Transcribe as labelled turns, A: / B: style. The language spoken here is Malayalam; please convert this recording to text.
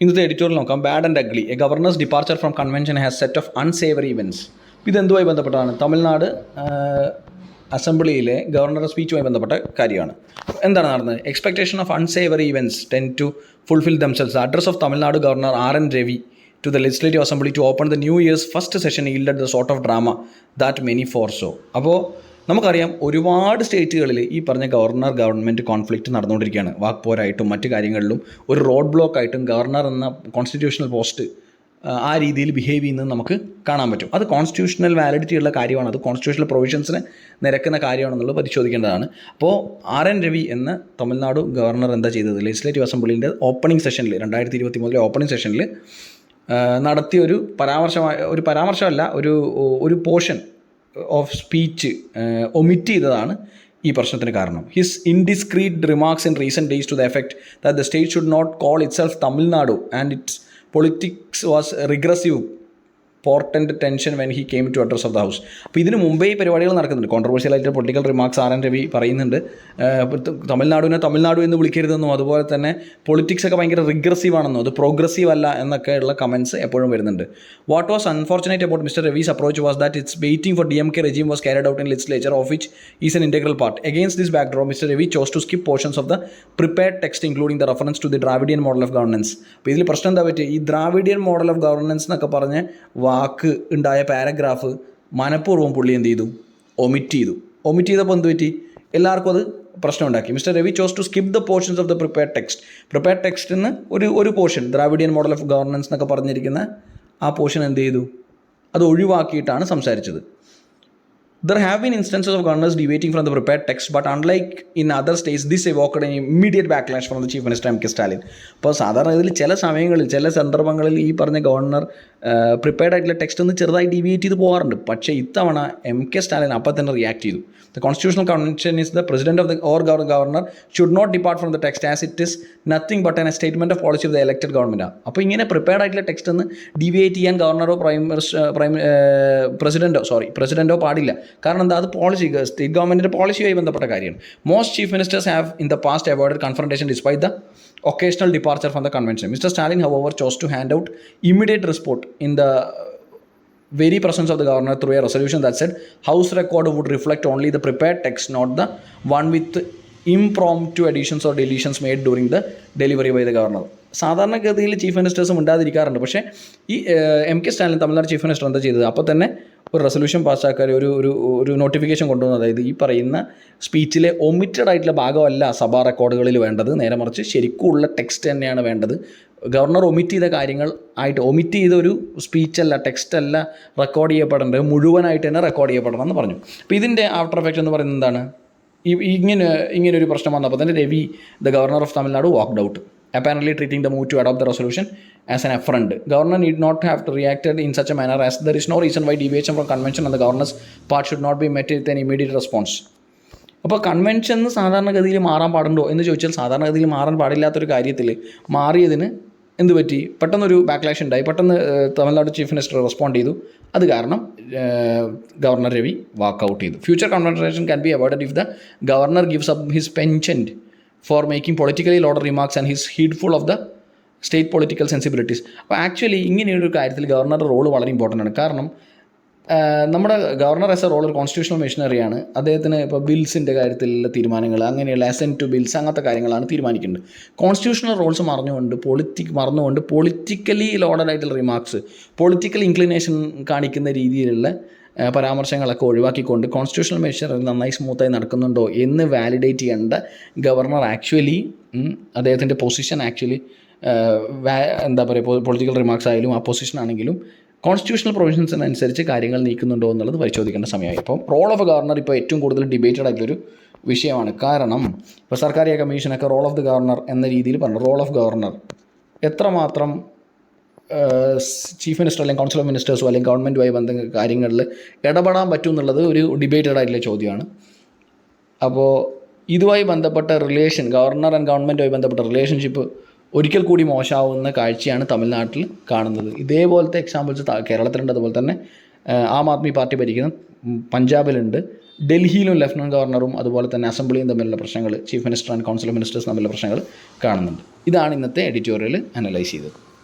A: ഇന്നത്തെ എഡിറ്റോറിയൽ നോക്കാം. Bad and ugly, a governor's departure from convention has set off unsavoury events. ഇതെന്തുമായി ബന്ധപ്പെട്ടാണ്? തമിഴ്നാട് അസംബ്ലിയിലെ ഗവർണറുടെ സ്പീച്ചുമായി ബന്ധപ്പെട്ട കാര്യമാണ്. എന്താണ് നടന്നത്? Expectation of unsavoury events tend to fulfil themselves. Address of Tamil Nadu governor R.N. Ravi to the Legislative Assembly to open the New Year's first session yielded the sort of drama that many foresaw. അപ്പോൾ നമുക്കറിയാം, ഒരുപാട് സ്റ്റേറ്റുകളിൽ ഈ പറഞ്ഞ ഗവൺമെൻറ് കോൺഫ്ലിക്റ്റ് നടന്നുകൊണ്ടിരിക്കുകയാണ്. വാക്പോരായിട്ടും മറ്റു കാര്യങ്ങളിലും ഒരു റോഡ് ബ്ലോക്ക് ആയിട്ടും ഗവർണർ എന്ന കോൺസ്റ്റിറ്റ്യൂഷണൽ പോസ്റ്റ് ആ രീതിയിൽ ബിഹേവ് ചെയ്യുന്നത് നമുക്ക് കാണാൻ പറ്റും. അത് കോൺസ്റ്റിറ്റ്യൂഷണൽ വാലിഡിറ്റി ഉള്ള കാര്യമാണ്, അത് കോൺസ്റ്റിറ്റ്യൂഷണൽ പ്രൊവിഷൻസിന് നിരക്കുന്ന കാര്യമാണെന്നുള്ളത് പരിശോധിക്കേണ്ടതാണ്. അപ്പോൾ R.N. Ravi എന്ന തമിഴ്നാട് ഗവർണർ എന്താ ചെയ്തത്? ലെജിസ്ലേറ്റീവ് അസംബ്ലിൻ്റെ ഓപ്പണിംഗ് സെഷനിൽ 2023 ഓപ്പണിംഗ് സെഷനിൽ നടത്തിയ ഒരു പരാമർശമല്ല, ഒരു പോർഷൻ ഓഫ് സ്പീച്ച് ഒമിറ്റ് ചെയ്തതാണ് ഈ പ്രശ്നത്തിന് കാരണം. His indiscreet remarks in recent days to the effect that the state should not call itself Tamil Nadu and its politics was regressive portent tension when he came to address of the house. അപ്പോൾ ഇതിന് മുമ്പേ ഈ പരിപാടികൾ നടക്കുന്നുണ്ട്. കോൺട്രവേഴ്ഷ്യൽ ആയിട്ട് പൊളിറ്റിക്കൽ റിമാർക്സ് R.N. Ravi പറയുന്നുണ്ട്. തമിഴ്നാടുവിനെ തമിഴ്നാടു എന്ന് വിളിക്കരുതെന്നും അതുപോലെ തന്നെ പൊളിറ്റിക്സ് ഒക്കെ ഭയങ്കര റിഗ്രസീവ് ആണെന്നോ അത് പ്രോഗ്രസീവ് അല്ല എന്നൊക്കെയുള്ള കമൻറ്റ്സ് എപ്പോഴും വരുന്നുണ്ട്. What was unfortunate about mister Ravi's approach was that it's waiting for DMK regime was carried out in legislature of which is an integral part. Against this backdrop, Mr. Ravi chose to skip portions of the prepared text including the reference to the Dravidian model of governance. അപ്പോൾ ഇതിൽ പ്രശ്നം എന്താ പറ്റുക? ഈ ദ്രാവിഡിയൻ മോഡൽ ഓഫ് ഗവർണൻസ് എന്നൊക്കെ പറഞ്ഞ് വാക്ക് ഉണ്ടായ പാരഗ്രാഫ് മനഃപൂർവ്വം പുള്ളി എന്ത് ചെയ്തു? ഒമിറ്റ് ചെയ്തപ്പോൾ എന്ത് പറ്റി? എല്ലാവർക്കും അത് പ്രശ്നം ഉണ്ടാക്കി. Mister Ravi chose to skip the portions of the prepared ടെക്സ്റ്റിന് ഒരു portion Dravidian model of governance എന്നൊക്കെ പറഞ്ഞിരിക്കുന്ന ആ പോർഷൻ എന്ത് ചെയ്തു? അത് ഒഴിവാക്കിയിട്ടാണ് സംസാരിച്ചത്. There have been instances of governors deviating from the prepared text, but unlike in other states, this evoked an immediate backlash from the Chief Minister M.K. Stalin. അപ്പോൾ സാധാരണ ഇതിൽ ചില സമയങ്ങളിൽ ചില സന്ദർഭങ്ങളിൽ ഈ പറഞ്ഞ ഗവർണർ പ്രിപ്പയർഡ് ആയിട്ടുള്ള ടെക്സ്റ്റ് ഒന്ന് ചെറുതായി ഡീവിയേറ്റ് ചെയ്ത് പോകാറുണ്ട്. പക്ഷേ ഇത്തവണ M.K. Stalin അപ്പം തന്നെ റിയാക്ട് ചെയ്തു. The constitutional convention is the president of the or governor should not depart from the text as it is nothing but a statement of policy of the elected government. അപ്പോൾ ഇങ്ങനെ പ്രിപ്പയർഡ് ആയിട്ടുള്ള ടെക്സ്റ്റ് ഒന്ന് ഡീവിയേറ്റ് ചെയ്യാൻ ഗവർണറോ പ്രസിഡൻറ്റോ പാടില്ല. കാരണം എന്താ? അത് പോളിസി, സ്റ്റേറ്റ് ഗവൺമെൻറ്റിൻ്റെ പോളിസിയുമായി ബന്ധപ്പെട്ട കാര്യമാണ്. Most chief ministers have in the past avoided confrontation despite the occasional departure from the convention. Mr. Stalin, however, chose to hand out immediate respite in the very presence of the governor through a resolution that said house record would reflect only the prepared text, not the one with impromptu additions or deletions made during the delivery by the governor. സാധാരണഗതിയിൽ ചീഫ് മിനിസ്റ്റേഴ്സും ഉണ്ടാതിരിക്കാറുണ്ട്. പക്ഷേ ഈ M.K. Stalin Tamil Nadu chief minister എന്താ ചെയ്തത്? അപ്പോൾ തന്നെ ഒരു റെസൊല്യൂഷൻ പാസ്സാക്കാൻ ഒരു നോട്ടിഫിക്കേഷൻ കൊണ്ടുവന്നു. അതായത് ഈ പറയുന്ന സ്പീച്ചിലെ ഒമിറ്റഡ് ആയിട്ടുള്ള ഭാഗമല്ല സഭാ റെക്കോർഡുകളിൽ വേണ്ടത്, നേരെ മറിച്ച് ശരിക്കുമുള്ള ടെക്സ്റ്റ് തന്നെയാണ് വേണ്ടത്. ഗവർണർ ഒമിറ്റ് ചെയ്ത കാര്യങ്ങൾ ആയിട്ട് ഒമിറ്റ് ചെയ്ത ഒരു സ്പീച്ചല്ല, ടെക്സ്റ്റല്ല റെക്കോർഡ് ചെയ്യപ്പെടേണ്ടത്, മുഴുവനായിട്ട് തന്നെ റെക്കോർഡ് ചെയ്യപ്പെടണം എന്ന് പറഞ്ഞു. അപ്പോൾ ഇതിൻ്റെ ആഫ്റ്റർ എഫക്റ്റ് എന്ന് പറയുന്നത് എന്താണ്? ഇങ്ങനെ ഒരു പ്രശ്നം വന്നപ്പോൾ തന്നെ Ravi, the governor of Tamil Nadu, walked out, apparently treating the move to adopt the resolution as an affront. Governor need not have reacted in such a manner as there is no reason why deviation from convention on the governor's part should not be met with an immediate response. അപ്പോൾ കൺവെൻഷൻ സാധാരണഗതിയിൽ മാറാൻ പാടുണ്ടോ എന്ന് ചോദിച്ചാൽ സാധാരണഗതിയിൽ മാറാൻ പാടില്ലാത്തൊരു കാര്യത്തിൽ മാറിയതിന് എന്ത് പറ്റി? പെട്ടെന്നൊരു ബാക്ക്ലാഷ് ഉണ്ടായി. പെട്ടെന്ന് തമിഴ്നാട് ചീഫ് മിനിസ്റ്റർ റെസ്പോണ്ട് ചെയ്തു. അത് കാരണം ഗവർണർ രവി വാക്കൗട്ട് ചെയ്തു. Future confrontation can be avoided if the governor gives up his penchant for making politically loaded remarks and he's heedful of the state political sensibilities. അപ്പോൾ ആക്ച്വലി ഇങ്ങനെയൊരു കാര്യത്തിൽ ഗവർണറുടെ റോൾ വളരെ ഇമ്പോർട്ടൻ്റ് ആണ്. കാരണം നമ്മുടെ ഗവർണർ ആസ് എ റോൾ ഒരു കോൺസ്റ്റിറ്റ്യൂഷണൽ മെഷീനറിയാണ്. അദ്ദേഹത്തിന് ഇപ്പോൾ ബിൽസിൻ്റെ കാര്യത്തിലുള്ള തീരുമാനങ്ങൾ, അങ്ങനെയുള്ള അസെൻറ്റ് ടു ബിൽസ്, അങ്ങനത്തെ കാര്യങ്ങളാണ് തീരുമാനിക്കേണ്ടത്. കോൺസ്റ്റിറ്റ്യൂഷണൽ റോൾസ് മറന്നുകൊണ്ട് പൊളിറ്റിക്കലി ലോഡഡ് ആയിട്ടുള്ള റിമാർക്സ്, പൊളിറ്റിക്കൽ ഇൻക്ലിനേഷൻ കാണിക്കുന്ന രീതിയിലുള്ള പരാമർശങ്ങളൊക്കെ ഒഴിവാക്കിക്കൊണ്ട് കോൺസ്റ്റിറ്റ്യൂഷണൽ മെഷർ നന്നായി സ്മൂത്തായി നടക്കുന്നുണ്ടോ എന്ന് വാലിഡേറ്റ് ചെയ്യേണ്ട ഗവർണർ ആക്ച്വലി അദ്ദേഹത്തിൻ്റെ പൊസിഷൻ ആക്ച്വലി എന്താ പറയുക, പൊളിറ്റിക്കൽ റിമാർക്സ് ആയാലും ആ പൊസിഷൻ ആണെങ്കിലും കോൺസ്റ്റിറ്റ്യൂഷണൽ പ്രൊവിഷൻസിനനുസരിച്ച് കാര്യങ്ങൾ നീക്കുന്നുണ്ടോ എന്നുള്ളത് പരിശോധിക്കേണ്ട സമയമായി. അപ്പം റോൾ ഓഫ് ഗവർണർ ഇപ്പോൾ ഏറ്റവും കൂടുതൽ ഡിബേറ്റഡ് ആയിട്ടുള്ളൊരു വിഷയമാണ്. കാരണം ഇപ്പോൾ സർക്കാരിയ കമ്മീഷനൊക്കെ റോൾ ഓഫ് ദി ഗവർണർ എന്ന രീതിയിൽ പറഞ്ഞു. റോൾ ഓഫ് ഗവർണർ എത്രമാത്രം ചീഫ് മിനിസ്റ്റർ അല്ലെങ്കിൽ കൗൺസിൽ ഓഫ് മിനിസ്റ്റേഴ്സോ അല്ലെങ്കിൽ ഗവൺമെൻറ്റുമായി ബന്ധ കാര്യങ്ങളിൽ ഇടപെടാൻ പറ്റും എന്നുള്ളത് ഒരു ഡിബേറ്റഡ് ആയിട്ടുള്ള ചോദ്യമാണ്. അപ്പോൾ ഇതുമായി ബന്ധപ്പെട്ട റിലേഷൻ, ഗവർണർ ആൻഡ് ഗവൺമെൻറ്റുമായി ബന്ധപ്പെട്ട റിലേഷൻഷിപ്പ് ഒരിക്കൽ കൂടി മോശമാവുന്ന കാഴ്ചയാണ് തമിഴ്നാട്ടിൽ കാണുന്നത്. ഇതേപോലത്തെ എക്സാമ്പിൾസ് കേരളത്തിലുണ്ട്. അതുപോലെ തന്നെ ആം ആദ്മി പാർട്ടി ഭരിക്കുന്ന പഞ്ചാബിലുണ്ട്. ഡൽഹിയിലും ലഫ്റ്റനൻറ്റ് ഗവർണറും അതുപോലെ തന്നെ അസംബ്ലിയും തമ്മിലുള്ള പ്രശ്നങ്ങൾ, chief minister and council of ministers തമ്മിലുള്ള പ്രശ്നങ്ങൾ കാണുന്നുണ്ട്. ഇതാണ് ഇന്നത്തെ എഡിറ്റോറിയൽ അനലൈസ് ചെയ്തത്.